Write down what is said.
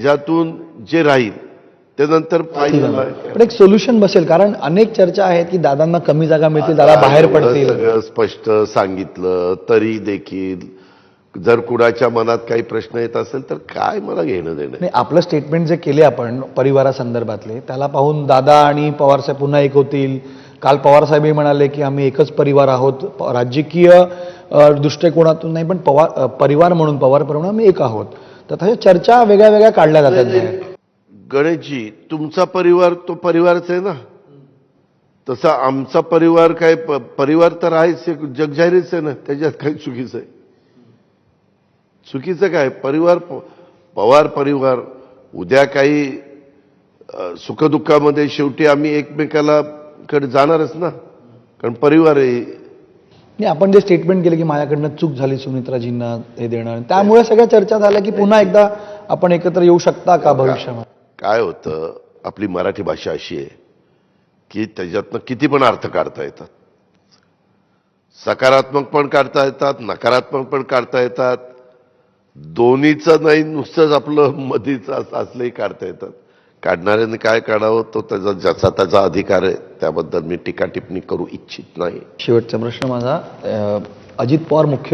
ज्यातून जे राहील त्यानंतर फायनल आहे. पण एक सोल्युशन बसेल, कारण अनेक चर्चा आहेत की दादांना कमी जागा मिळतील, दादा बाहेर पडतील. सगळं स्पष्ट सांगितलं तरी देखील जर कुणाच्या मनात काही प्रश्न येत असेल तर काय मला घेणं देणं. नाही, आपलं स्टेटमेंट जे केले आपण परिवारासंदर्भातले, त्याला पाहून दादा आणि पवारसाहेब पुन्हा एक होतील. काल पवारसाहेबही म्हणाले की आम्ही एकच परिवार आहोत, राजकीय दृष्टिकोनातून नाही, पण परिवार म्हणून आम्ही एक आहोत. तर तशा चर्चा वेगळ्या वेगळ्या काढल्या जातात बाहेर. गणेशजी, तुमचा परिवार तो परिवारच आहे ना. तसा आमचा परिवार काय परिवार तर आहेच, जगजाहीरच आहे ना. त्याच्यात काही चुकीचं आहे? चुकीचं काय? परिवार पवार परिवार. उद्या काही सुखदुःखामध्ये शेवटी आम्ही एकमेकाला कडे जाणारच ना, कारण परिवार आहे. नाही, आपण जे स्टेटमेंट केलं की माझ्याकडनं चूक झाली सुमित्राजींना हे देणं, त्यामुळे सगळ्या चर्चा झाल्या की पुन्हा एकदा आपण एकत्र येऊ शकता का भविष्यामध्ये. काय होतं, आपली मराठी भाषा अशी आहे की त्याच्यातनं किती पण अर्थ काढता येतात. सकारात्मक पण काढता येतात, नकारात्मक पण काढता येतात. दोन्हीचं नाही, नुसतंच आपलं मधीचं असलंही काढता येतात. काढणाऱ्याने काय काढावं तो त्याचा ज्याचा त्याचा अधिकार आहे. त्याबद्दल मी टीका टिप्पणी करू इच्छित नाही. शेवटचा प्रश्न माझा, अजित पवार मुख्यमंत्री